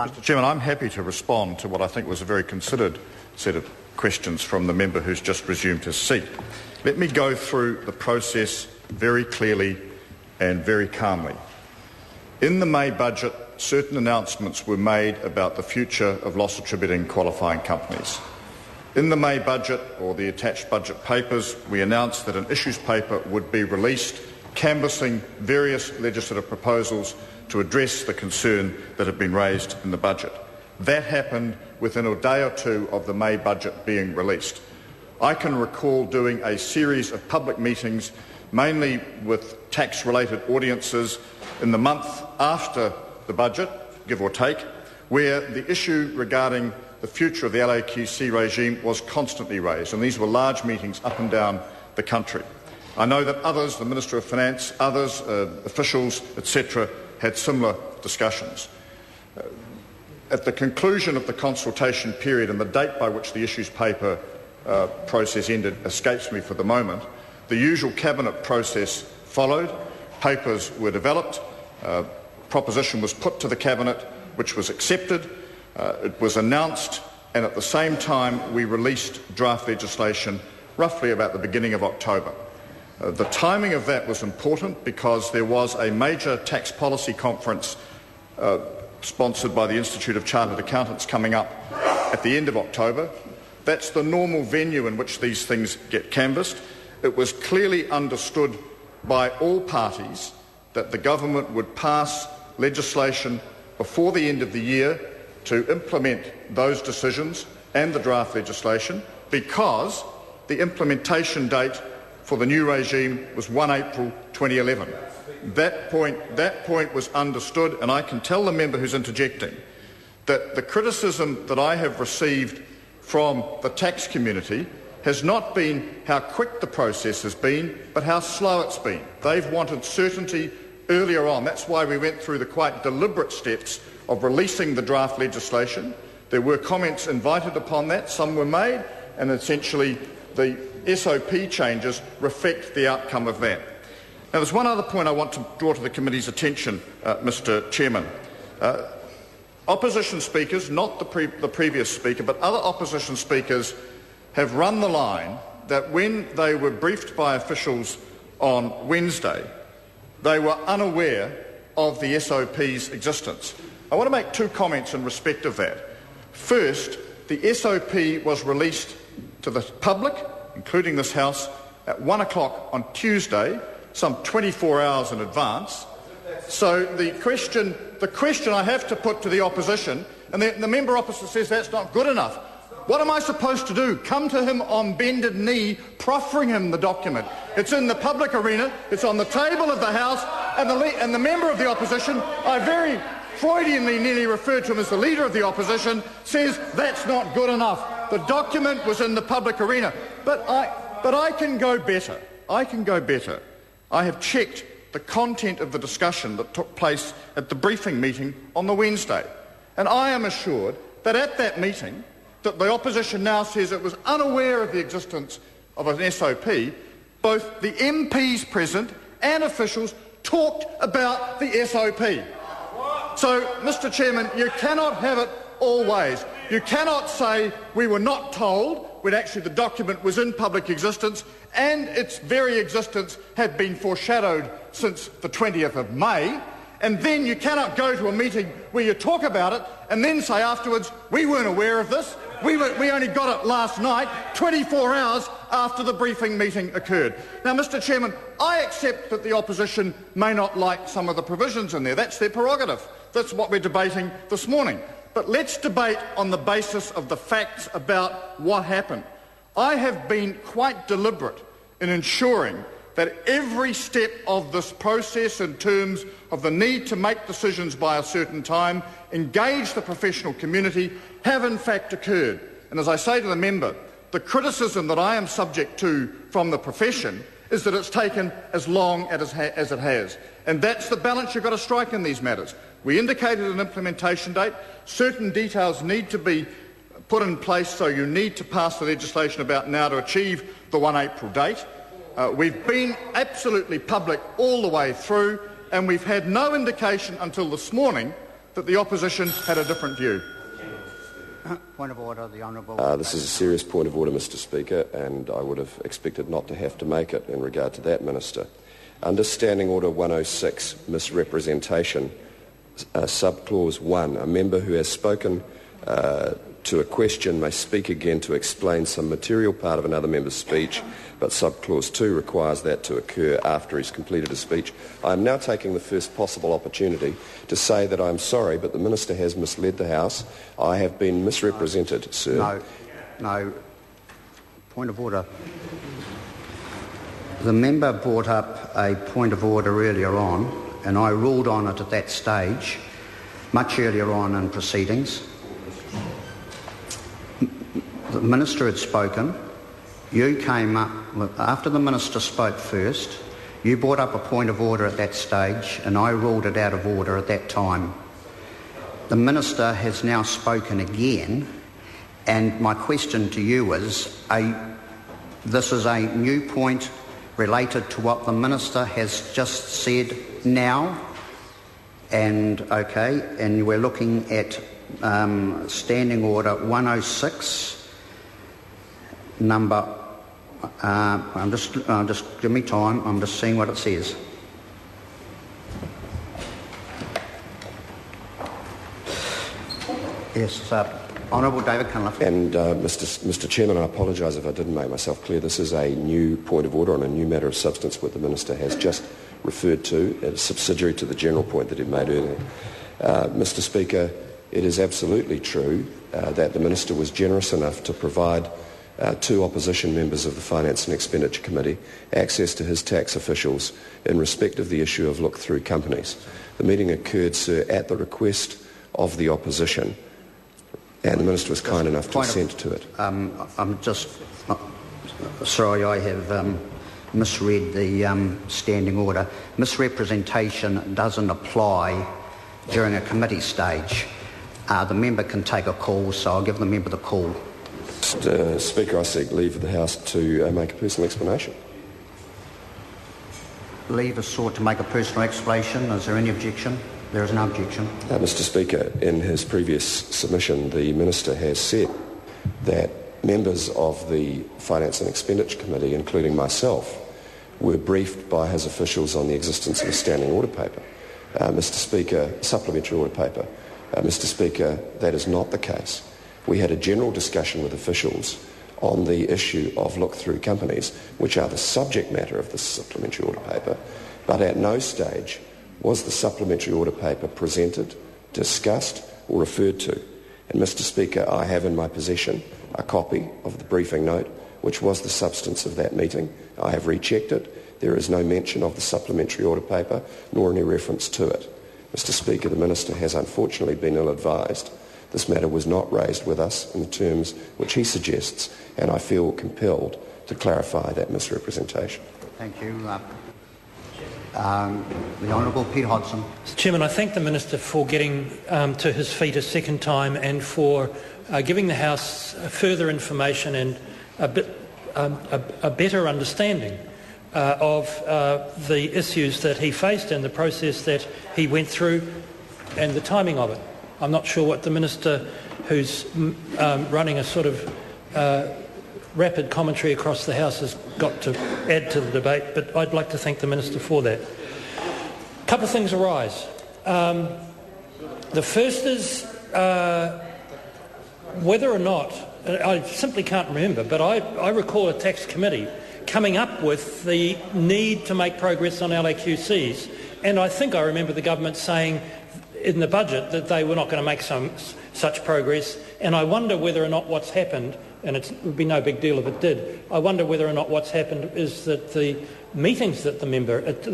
Mr. Chairman, I'm happy to respond to what I think was a very considered set of questions from the member who's just resumed his seat. Let me go through the process very clearly and very calmly. In the May budget, certain announcements were made about the future of loss attributing qualifying companies. In the May budget, or the attached budget papers, we announced that an issues paper would be released canvassing various legislative proposals to address the concern that had been raised in the budget. That happened within a day or two of the May budget being released. I can recall doing a series of public meetings, mainly with tax-related audiences, in the month after the budget, give or take, where the issue regarding the future of the LAQC regime was constantly raised, and these were large meetings up and down the country. I know that others, the Minister of Finance, others, officials, etc., had similar discussions. At the conclusion of the consultation period, and the date by which the issues paper process ended escapes me for the moment, the usual cabinet process followed, papers were developed, proposition was put to the cabinet, which was accepted, it was announced, and at the same time we released draft legislation roughly about the beginning of October. The timing of that was important because there was a major tax policy conference sponsored by the Institute of Chartered Accountants coming up at the end of October. That's the normal venue in which these things get canvassed. It was clearly understood by all parties that the government would pass legislation before the end of the year to implement those decisions and the draft legislation, because the implementation date for the new regime was 1 April 2011. That point was understood, and I can tell the member who's interjecting that the criticism that I have received from the tax community has not been how quick the process has been, but how slow it's been. They've wanted certainty earlier on. That's why we went through the quite deliberate steps of releasing the draft legislation. There were comments invited upon that, some were made, and essentially the SOP changes reflect the outcome of that. Now, there's one other point I want to draw to the committee's attention, Mr. Chairman. Opposition speakers, not the previous speaker, but other opposition speakers have run the line that when they were briefed by officials on Wednesday, they were unaware of the SOP's existence. I want to make two comments in respect of that. First, the SOP was released to the public, including this House, at 1 o'clock on Tuesday, some 24 hours in advance. So the question I have to put to the opposition, and the member opposite says that's not good enough. What am I supposed to do? Come to him on bended knee, proffering him the document. It's in the public arena, it's on the table of the House, and the member of the opposition, I very Freudianly nearly referred to him as the leader of the opposition, says that's not good enough. The document was in the public arena. But I can go better. I can go better. I have checked the content of the discussion that took place at the briefing meeting on the Wednesday. And I am assured that at that meeting, that the opposition now says it was unaware of the existence of an SOP, both the MPs present and officials talked about the SOP. So, Mr. Chairman, you cannot have it all ways. You cannot say we were not told when actually the document was in public existence and its very existence had been foreshadowed since the 20th of May, and then you cannot go to a meeting where you talk about it and then say afterwards, we weren't aware of this, we only got it last night, 24 hours after the briefing meeting occurred. Now, Mr. Chairman, I accept that the opposition may not like some of the provisions in there. That's their prerogative. That's what we're debating this morning. But let's debate on the basis of the facts about what happened. I have been quite deliberate in ensuring that every step of this process in terms of the need to make decisions by a certain time, engage the professional community, have in fact occurred. And as I say to the member, the criticism that I am subject to from the profession is that it's taken as long as it has. And that's the balance you've got to strike in these matters. We indicated an implementation date. Certain details need to be put in place, so you need to pass the legislation about now to achieve the 1 April date. We've been absolutely public all the way through, and we've had no indication until this morning that the opposition had a different view. Point of order, the Honourable. This is a serious point of order, Mr Speaker, and I would have expected not to have to make it in regard to that, Minister. Under Standing Order 106, misrepresentation, subclause 1, a member who has spoken to a question may speak again to explain some material part of another member's speech, but subclause 2 requires that to occur after he's completed his speech. I am now taking the first possible opportunity to say that I am sorry, but the Minister has misled the House. I have been misrepresented, sir. No. Point of order. The member brought up a point of order earlier on, and I ruled on it at that stage, much earlier on in proceedings. The Minister had spoken. You came up, after the Minister spoke first, you brought up a point of order at that stage, and I ruled it out of order at that time. The Minister has now spoken again, and my question to you is, this is a new point related to what the Minister has just said now, and we're looking at Standing Order 106. Number, just give me time. I'm just seeing what it says. Yes, Honourable David Cunliffe. And Mr Chairman, I apologise if I didn't make myself clear. This is a new point of order on a new matter of substance what the Minister has just referred to, as subsidiary to the general point that he made earlier. Mr Speaker, it is absolutely true that the Minister was generous enough to provide two opposition members of the Finance and Expenditure Committee access to his tax officials in respect of the issue of look-through companies. The meeting occurred, sir, at the request of the opposition, and the Minister was kind enough to assent to it. I'm just sorry, I have misread the standing order. Misrepresentation doesn't apply during a committee stage. The member can take a call, so I'll give the member the call. Mr Speaker, I seek leave of the House to make a personal explanation. Leave is sought to make a personal explanation. Is there any objection? There is no objection. Mr Speaker, in his previous submission, the Minister has said that members of the Finance and Expenditure Committee, including myself, were briefed by his officials on the existence of a standing order paper. Mr Speaker, supplementary order paper. Mr Speaker, that is not the case. We had a general discussion with officials on the issue of look-through companies, which are the subject matter of the supplementary order paper, but at no stage was the supplementary order paper presented, discussed or referred to. And Mr Speaker, I have in my possession a copy of the briefing note, which was the substance of that meeting. I have rechecked it. There is no mention of the supplementary order paper, nor any reference to it. Mr Speaker, the Minister has unfortunately been ill-advised. This matter was not raised with us in the terms which he suggests, and I feel compelled to clarify that misrepresentation. Thank you. The Honourable Peter Hodgson. Mr Chairman, I thank the Minister for getting to his feet a second time and for giving the House further information and a better understanding of the issues that he faced and the process that he went through and the timing of it. I'm not sure what the Minister, who's running a sort of rapid commentary across the House, has got to add to the debate, but I'd like to thank the Minister for that. A couple of things arise. The first is whether or not, I simply can't remember, but I recall a tax committee coming up with the need to make progress on LAQCs, and I think I remember the government saying in the budget that they were not going to make such progress, and I wonder whether or not what's happened, and it would be no big deal if it did, I wonder whether or not what's happened is that the meetings that the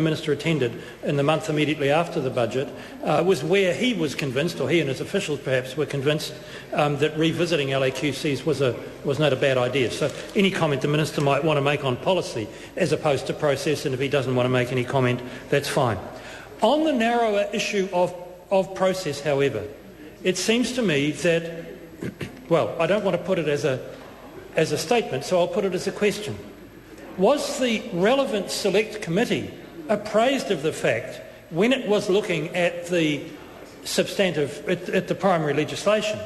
Minister attended in the month immediately after the budget was where he was convinced, or he and his officials perhaps were convinced, that revisiting LAQCs was not a bad idea. So any comment the Minister might want to make on policy as opposed to process, and if he doesn't want to make any comment, that's fine. On the narrower issue of process, however, it seems to me that, well, I don't want to put it as a statement, so I'll put it as a question. Was the relevant select committee appraised of the fact, when it was looking at the substantive at the primary legislation.